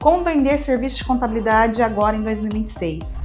Como vender serviço de contabilidade agora em 2026?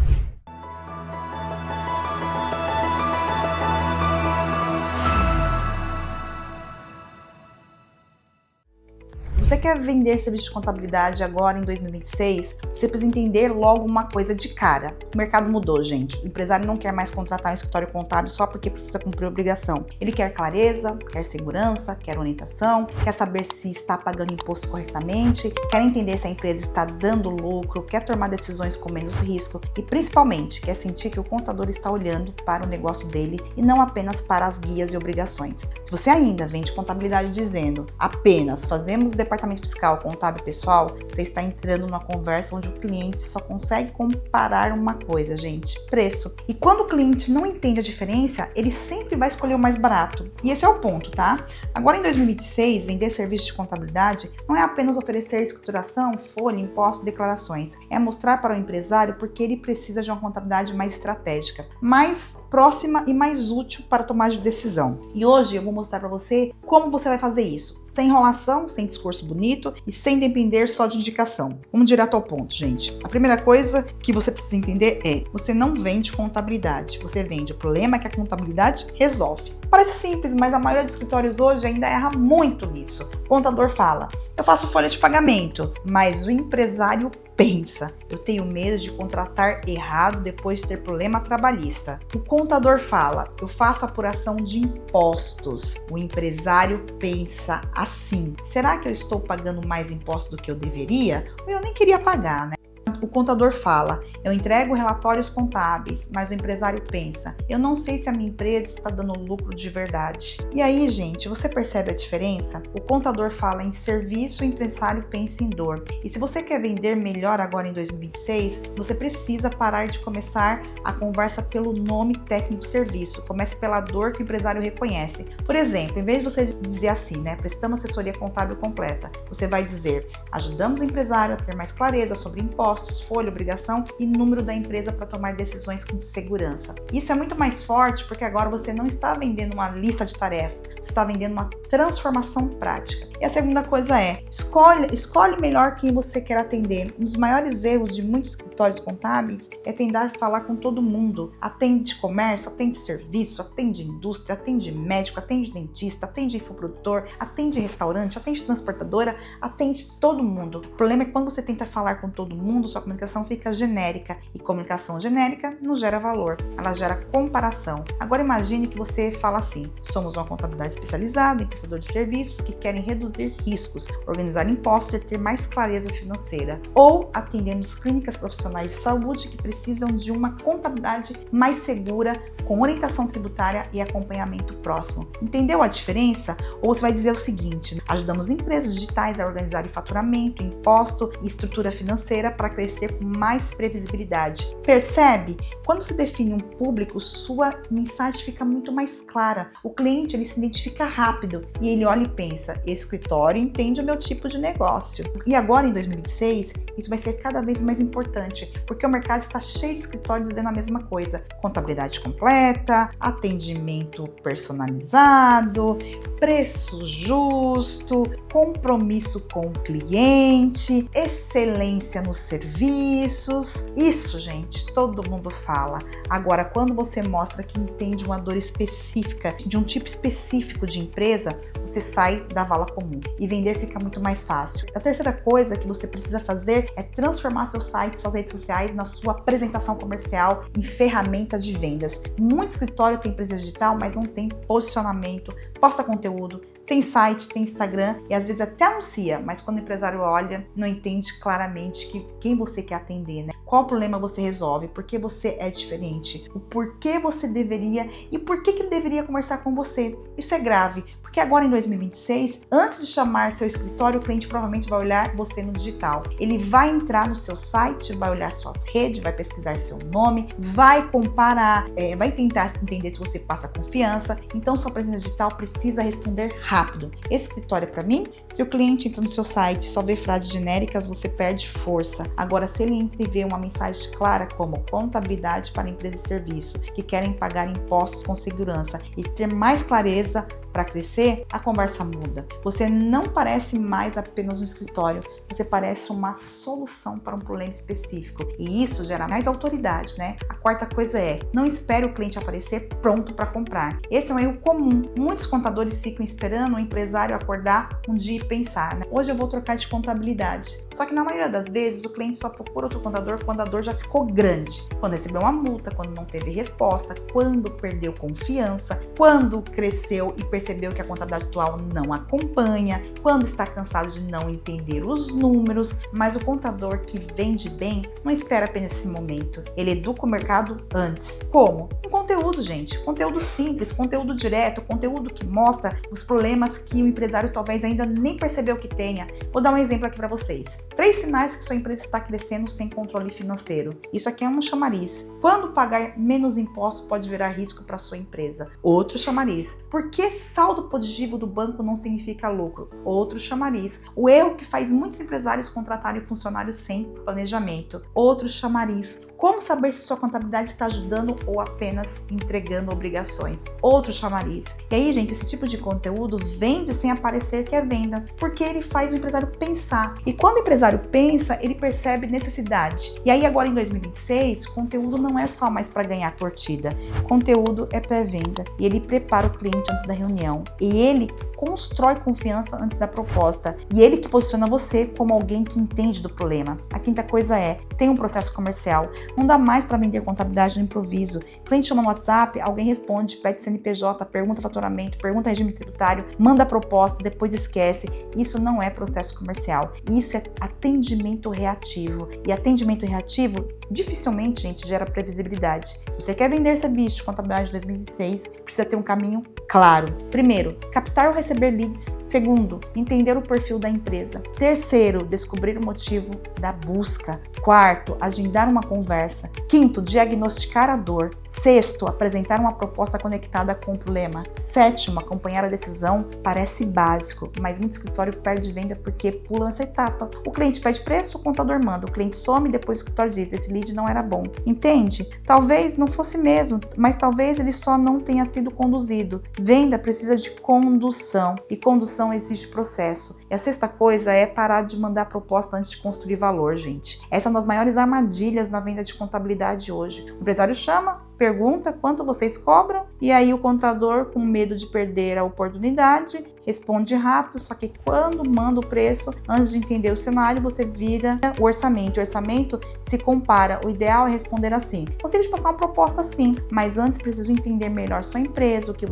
Se você quer vender serviço de contabilidade agora em 2026, você precisa entender logo uma coisa de cara. O mercado mudou, gente. O empresário não quer mais contratar um escritório contábil só porque precisa cumprir obrigação. Ele quer clareza, quer segurança, quer orientação, quer saber se está pagando imposto corretamente, quer entender se a empresa está dando lucro, quer tomar decisões com menos risco e, principalmente, quer sentir que o contador está olhando para o negócio dele e não apenas para as guias e obrigações. Se você ainda vende contabilidade dizendo apenas fazemos departamento fiscal, contábil e pessoal, você está entrando numa conversa onde o cliente só consegue comparar uma coisa, gente: preço. E quando o cliente não entende a diferença, ele sempre vai escolher o mais barato. E esse é o ponto, tá? Agora em 2026, vender serviço de contabilidade não é apenas oferecer escrituração, folha, impostos e declarações. É mostrar para o empresário porque ele precisa de uma contabilidade mais estratégica, mais próxima e mais útil para tomar de decisão. E hoje eu vou mostrar para você como você vai fazer isso, sem enrolação, sem discurso bonito e sem depender só de indicação. Vamos direto ao ponto, gente. A primeira coisa que você precisa entender é: você não vende contabilidade, você vende o problema que a contabilidade resolve. Parece simples, mas a maioria dos escritórios hoje ainda erra muito nisso. O contador fala: eu faço folha de pagamento, mas o empresário pensa: eu tenho medo de contratar errado depois de ter problema trabalhista. O contador fala: eu faço apuração de impostos. O empresário pensa assim: será que eu estou pagando mais impostos do que eu deveria? Eu nem queria pagar, né? O contador fala: eu entrego relatórios contábeis, mas o empresário pensa: eu não sei se a minha empresa está dando lucro de verdade. E aí, gente, você percebe a diferença? O contador fala em serviço, o empresário pensa em dor. E se você quer vender melhor agora em 2026, você precisa parar de começar a conversa pelo nome técnico serviço. Comece pela dor que o empresário reconhece. Por exemplo, em vez de você dizer assim, né, prestamos assessoria contábil completa, você vai dizer: ajudamos o empresário a ter mais clareza sobre impostos, folha, obrigação e número da empresa para tomar decisões com segurança. Isso é muito mais forte porque agora você não está vendendo uma lista de tarefas, você está vendendo uma transformação prática. E a segunda coisa é: escolhe melhor quem você quer atender. Um dos maiores erros de muitos escritórios contábeis é tentar falar com todo mundo. Atende comércio, atende serviço, atende indústria, atende médico, atende dentista, atende infoprodutor, atende restaurante, atende transportadora, atende todo mundo. O problema é que quando você tenta falar com todo mundo, sua comunicação fica genérica, e comunicação genérica não gera valor, ela gera comparação. Agora imagine que você fala assim: somos uma contabilidade especializada em prestador de serviços que querem reduzir riscos, organizar impostos e ter mais clareza financeira. Ou atendemos clínicas profissionais de saúde que precisam de uma contabilidade mais segura, com orientação tributária e acompanhamento próximo. Entendeu a diferença? Ou você vai dizer o seguinte: ajudamos empresas digitais a organizar faturamento, imposto e estrutura financeira para crescer com mais previsibilidade. Percebe? Quando você define um público, sua mensagem fica muito mais clara. O cliente, ele se identifica rápido e ele olha e pensa: esse escritório entende o meu tipo de negócio. E agora em 2026, isso vai ser cada vez mais importante, porque o mercado está cheio de escritórios dizendo a mesma coisa: contabilidade completa, atendimento personalizado, preço justo, compromisso com o cliente, excelência nos serviços. Isso, gente, todo mundo fala. Agora, quando você mostra que entende uma dor específica de um tipo específico de empresa, você sai da vala comum e vender fica muito mais fácil. A terceira coisa que você precisa fazer é transformar seu site, suas redes sociais na sua apresentação comercial em ferramenta de vendas. Muito escritório tem presença digital, mas não tem posicionamento, posta conteúdo, tem site, tem Instagram e às vezes até anuncia, mas quando o empresário olha, não entende claramente quem você quer atender, né? Qual problema você resolve, por que você é diferente, o porquê você deveria e por que ele deveria conversar com você. Isso é grave, porque agora em 2026, antes de chamar seu escritório, o cliente provavelmente vai olhar você no digital. Ele vai entrar no seu site, vai olhar suas redes, vai pesquisar seu nome, vai comparar, vai tentar entender se você passa confiança. Então sua presença digital precisa responder rápido. Esse escritório é para mim? Se o cliente entra no seu site e só vê frases genéricas, você perde força. Agora, se ele entra e vê uma mensagem clara como contabilidade para empresas e serviços que querem pagar impostos com segurança e ter mais clareza, para crescer, a conversa muda. Você não parece mais apenas um escritório, você parece uma solução para um problema específico. E isso gera mais autoridade, né? A quarta coisa é, não espere o cliente aparecer pronto para comprar. Esse é um erro comum. Muitos contadores ficam esperando o empresário acordar um dia e pensar, né? Hoje eu vou trocar de contabilidade. Só que na maioria das vezes o cliente só procura outro contador quando a dor já ficou grande. Quando recebeu uma multa, quando não teve resposta, quando perdeu confiança, quando cresceu e percebeu que a contabilidade atual não acompanha, quando está cansado de não entender os números. Mas o contador que vende bem não espera apenas esse momento. Ele educa o mercado antes. Como? Com conteúdo, gente. Conteúdo simples, conteúdo direto, conteúdo que mostra os problemas que o empresário talvez ainda nem percebeu que tenha. Vou dar um exemplo aqui para vocês. 3 sinais que sua empresa está crescendo sem controle financeiro. Isso aqui é um chamariz. Quando pagar menos imposto pode virar risco para sua empresa. Outro chamariz. Por que saldo positivo do banco não significa lucro? Outro chamariz. O erro que faz muitos empresários contratarem funcionários sem planejamento. Outro chamariz. Como saber se sua contabilidade está ajudando ou apenas entregando obrigações? Outro chamariz. E aí, gente, esse tipo de conteúdo vende sem aparecer que é venda, porque ele faz o empresário pensar. E quando o empresário pensa, ele percebe necessidade. E aí, agora em 2026, conteúdo não é só mais para ganhar curtida. Conteúdo é pré-venda. E ele prepara o cliente antes da reunião. E ele constrói confiança antes da proposta. E ele que posiciona você como alguém que entende do problema. A quinta coisa é, tem um processo comercial. Não dá mais para vender contabilidade no improviso. O cliente chama no WhatsApp, alguém responde, pede CNPJ, pergunta faturamento, pergunta regime tributário, manda a proposta, depois esquece. Isso não é processo comercial. Isso é atendimento reativo. E atendimento reativo dificilmente, gente, gera previsibilidade. Se você quer vender serviço de contabilidade de 2026, precisa ter um caminho claro. Primeiro, captar ou receber leads. Segundo, entender o perfil da empresa. Terceiro, descobrir o motivo da busca. Quarto, agendar uma conversa. Quinto, diagnosticar a dor. Sexto, apresentar uma proposta conectada com o problema. Sétimo, acompanhar a decisão. Parece básico, mas muito escritório perde venda porque pula essa etapa. O cliente pede preço, o contador manda. O cliente some, depois o escritório diz, esse lead não era bom. Entende? Talvez não fosse mesmo, mas talvez ele só não tenha sido conduzido. Venda precisa de condução e condução exige processo. E a sexta coisa é parar de mandar proposta antes de construir valor, gente. Essa é uma das maiores armadilhas na venda de contabilidade hoje. O empresário chama, pergunta quanto vocês cobram e aí o contador, com medo de perder a oportunidade, responde rápido, só que quando manda o preço, antes de entender o cenário, você vira o orçamento. O orçamento se compara. O ideal é responder assim: consigo te passar uma proposta sim, mas antes preciso entender melhor sua empresa, o que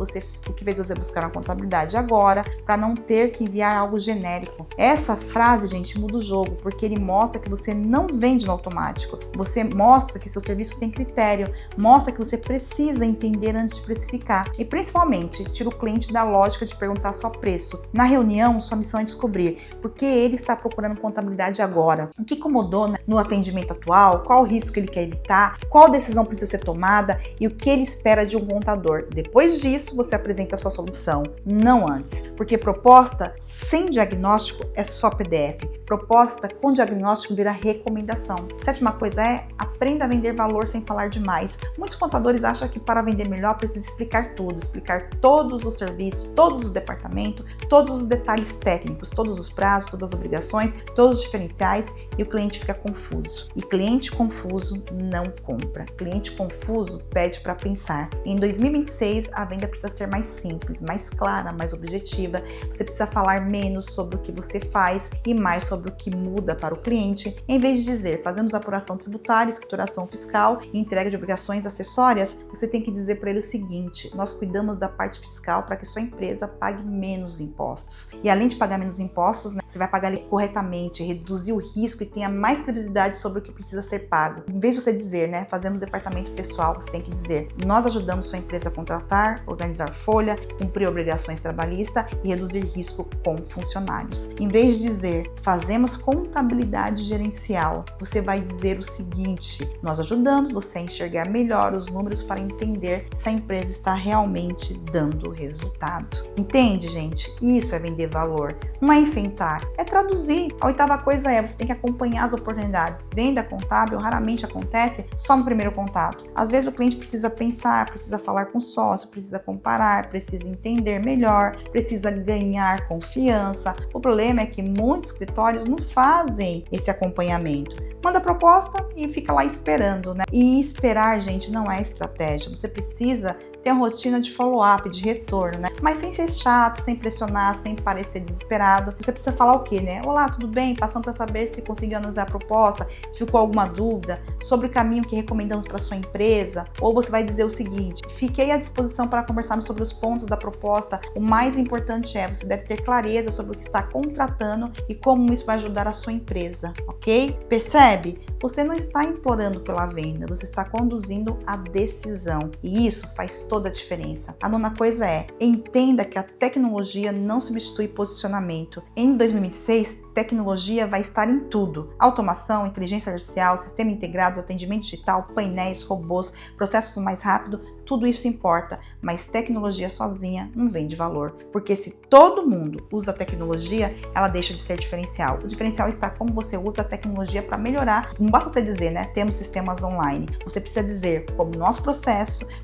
fez você buscar na contabilidade agora, para não ter que enviar algo genérico. Essa frase, gente, muda o jogo, porque ele mostra que você não vende no automático. Você mostra que seu serviço tem critério, mostra que você precisa entender antes de precificar e principalmente tira o cliente da lógica de perguntar só preço. Na reunião, sua missão é descobrir por que ele está procurando contabilidade agora, o que incomodou no atendimento atual, qual o risco que ele quer evitar, qual decisão precisa ser tomada e o que ele espera de um contador. Depois disso, você apresenta a sua solução, não antes, porque proposta sem diagnóstico é só PDF. Proposta com diagnóstico vira recomendação. Sétima coisa é, aprenda a vender valor sem falar demais. Muitos contadores acham que para vender melhor precisa explicar tudo, explicar todos os serviços, todos os departamentos, todos os detalhes técnicos, todos os prazos, todas as obrigações, todos os diferenciais e o cliente fica confuso. E cliente confuso não compra. Cliente confuso pede para pensar. Em 2026, a venda precisa ser mais simples, mais clara, mais objetiva. Você precisa falar menos sobre o que você faz e mais sobre o que muda para o cliente. Em vez de dizer, fazemos apuração tributária, escrituração fiscal e entrega de obrigações acessórias, você tem que dizer para ele o seguinte: nós cuidamos da parte fiscal para que sua empresa pague menos impostos. E além de pagar menos impostos, né, você vai pagar ele corretamente, reduzir o risco e tenha mais previsibilidade sobre o que precisa ser pago. Em vez de você dizer, né, fazemos departamento pessoal, você tem que dizer, nós ajudamos sua empresa a contratar, organizar folha, cumprir obrigações trabalhistas e reduzir risco com funcionários. funcionários. Em vez de dizer, fazemos contabilidade gerencial, você vai dizer o seguinte: nós ajudamos você a enxergar melhor os números para entender se a empresa está realmente dando resultado. Entende, gente? Isso é vender valor. Não é enfeitar, é traduzir. A oitava coisa é, você tem que acompanhar as oportunidades. Venda contábil raramente acontece só no primeiro contato. Às vezes o cliente precisa pensar, precisa falar com o sócio, precisa comparar, precisa entender melhor, precisa ganhar confiança. O problema é que muitos escritórios não fazem esse acompanhamento. Manda a proposta e fica lá esperando, né? E esperar, gente, não é estratégia. Você precisa ter uma rotina de follow-up, de retorno, né? Mas sem ser chato, sem pressionar, sem parecer desesperado. Você precisa falar o quê, né? Olá, tudo bem? Passando para saber se conseguiu analisar a proposta, se ficou alguma dúvida sobre o caminho que recomendamos para sua empresa. Ou você vai dizer o seguinte: fiquei à disposição para conversarmos sobre os pontos da proposta. O mais importante é, você deve ter clareza sobre o que está contratando e como isso vai ajudar a sua empresa, ok? Percebe? Você não está implorando pela venda, você está conduzindo a decisão. E isso faz toda a diferença. A nona coisa é, entenda que a tecnologia não substitui posicionamento. Em 2026, tecnologia vai estar em tudo. Automação, inteligência artificial, sistema integrados, atendimento digital, painéis, robôs, processos mais rápidos, tudo isso importa, mas tecnologia sozinha não vende valor, porque se todo mundo usa a tecnologia, ela deixa de ser diferencial. O diferencial está como você usa a tecnologia para melhorar. Não basta você dizer, né, temos sistemas online. Você precisa dizer como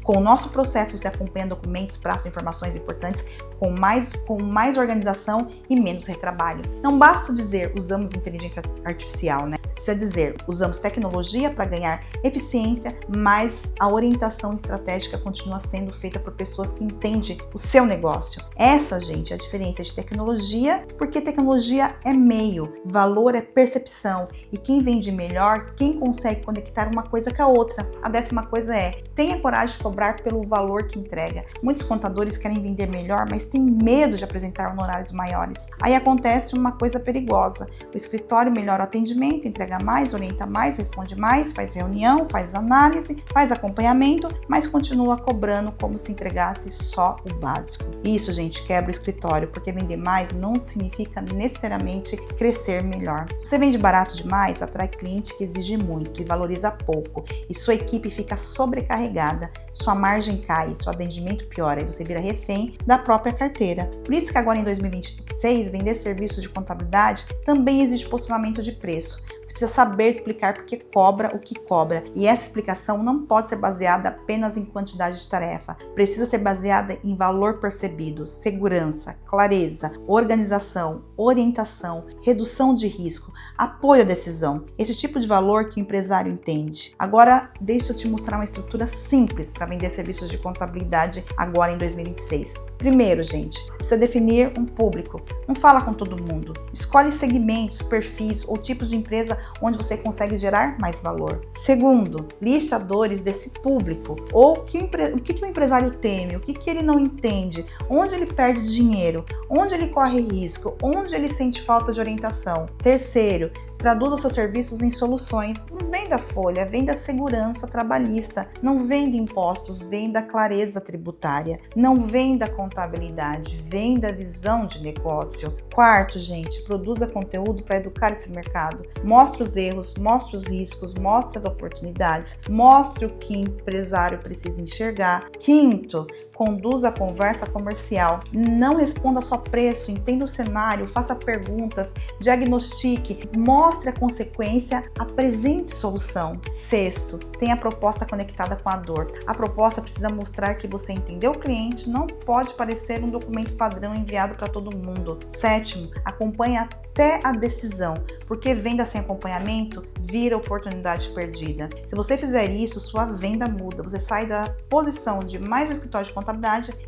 com o nosso processo você acompanha documentos, prazos, informações importantes, com mais organização e menos retrabalho. Não basta dizer usamos inteligência artificial, né? Você precisa dizer usamos tecnologia para ganhar eficiência, mas a orientação estratégica continua sendo feita por pessoas que entendem o seu negócio. Essa, gente, é a diferença de tecnologia, porque tecnologia é meio, valor é percepção, e quem vende melhor, quem consegue conectar uma coisa com a outra. A 10ª coisa é, tenha coragem de cobrar pelo valor que entrega. Muitos contadores querem vender melhor, mas têm medo de apresentar honorários maiores. Aí acontece uma coisa perigosa. O escritório melhora o atendimento, entrega mais, orienta mais, responde mais, faz reunião, faz análise, faz acompanhamento, mas continua cobrando como se entregasse só o básico. Isso, gente, quebra o escritório, porque vender mais não significa necessariamente crescer melhor. Se você vende barato demais, atrai cliente que exige muito e valoriza pouco, e sua equipe fica sobrecarregada, sua margem cai, seu atendimento piora e você vira refém da própria carteira. Por isso que agora em 2026, vender serviços de contabilidade também exige posicionamento de preço. Você precisa saber explicar por que cobra o que cobra, e essa explicação não pode ser baseada apenas em quantidade de tarefa. Precisa ser baseada em valor percebido, segurança, clareza, organização, orientação, redução de risco, apoio à decisão. Esse tipo de valor que o empresário entende. Agora, deixa eu te mostrar uma estrutura simples para vender serviços de contabilidade agora em 2026. Primeiro, gente, você precisa definir um público. Não fala com todo mundo. Escolhe segmentos, perfis ou tipos de empresa onde você consegue gerar mais valor. Segundo, liste as dores desse público. Ou o que o empresário teme, o que ele não entende, onde ele perde dinheiro, onde ele corre risco, onde ele sente falta de orientação. Terceiro, traduza seus serviços em soluções. Não venda folha, venda segurança trabalhista. Não venda impostos, venda clareza tributária. Não venda contabilidade, venda visão de negócio. Quarto, gente, produza conteúdo para educar esse mercado. Mostre os erros, mostre os riscos, mostre as oportunidades, mostre o que o empresário precisa enxergar. Quinto, conduza a conversa comercial. Não responda só preço, entenda o cenário, faça perguntas, diagnostique, mostre a consequência, apresente solução. Sexto, tenha a proposta conectada com a dor. A proposta precisa mostrar que você entendeu o cliente, não pode parecer um documento padrão enviado para todo mundo. Sétimo, acompanhe até a decisão, porque venda sem acompanhamento vira oportunidade perdida. Se você fizer isso, sua venda muda. Você sai da posição de mais um escritório de contabilidade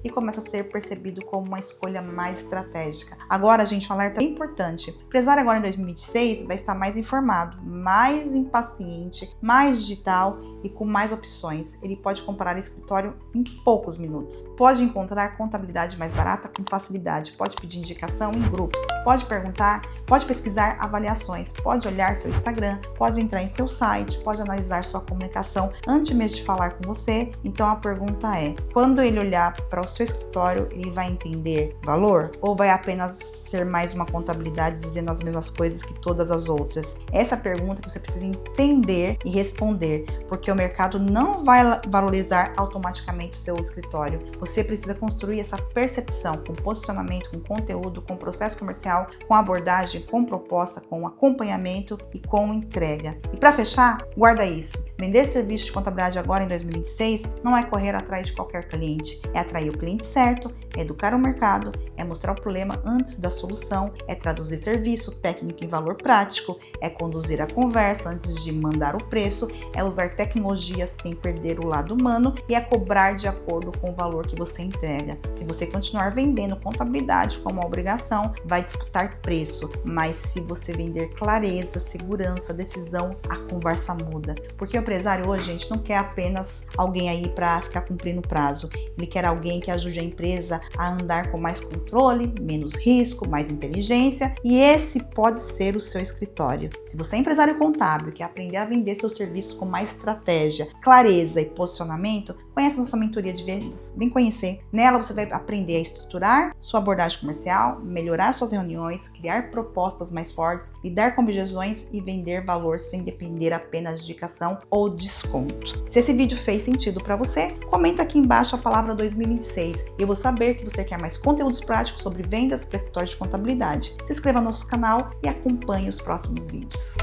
e começa a ser percebido como uma escolha mais estratégica. Agora, gente, um alerta bem importante. O empresário agora em 2026 vai estar mais informado, mais impaciente, mais digital e com mais opções. Ele pode comparar escritório em poucos minutos. Pode encontrar contabilidade mais barata com facilidade. Pode pedir indicação em grupos. Pode perguntar Pode pesquisar avaliações, pode olhar seu Instagram, pode entrar em seu site, pode analisar sua comunicação antes mesmo de falar com você. Então a pergunta é, quando ele olhar para o seu escritório, ele vai entender valor? Ou vai apenas ser mais uma contabilidade dizendo as mesmas coisas que todas as outras? Essa pergunta que você precisa entender e responder, porque o mercado não vai valorizar automaticamente o seu escritório. Você precisa construir essa percepção com posicionamento, com conteúdo, com processo comercial, com abordagem, com proposta, com acompanhamento e com entrega. E para fechar, guarda isso. Vender serviços de contabilidade agora em 2026 não é correr atrás de qualquer cliente, é atrair o cliente certo, é educar o mercado, é mostrar o problema antes da solução, é traduzir serviço técnico em valor prático, é conduzir a conversa antes de mandar o preço, é usar tecnologia sem perder o lado humano e é cobrar de acordo com o valor que você entrega. Se você continuar vendendo contabilidade como uma obrigação, vai disputar preço, mas se você vender clareza, segurança, decisão, a conversa muda. Porque o empresário hoje, gente, não quer apenas alguém aí para ficar cumprindo prazo. Ele quer alguém que ajude a empresa a andar com mais controle, menos risco, mais inteligência, e esse pode ser o seu escritório. Se você é empresário contábil e quer aprender a vender seus serviços com mais estratégia, clareza e posicionamento, conhece nossa mentoria de vendas, vem conhecer. Nela você vai aprender a estruturar sua abordagem comercial, melhorar suas reuniões, criar propostas mais fortes, lidar com objeções e vender valor sem depender apenas de indicação ou desconto. Se esse vídeo fez sentido para você, comenta aqui embaixo a palavra 2026 e eu vou saber que você quer mais conteúdos práticos sobre vendas para escritórios de contabilidade. Se inscreva no nosso canal e acompanhe os próximos vídeos.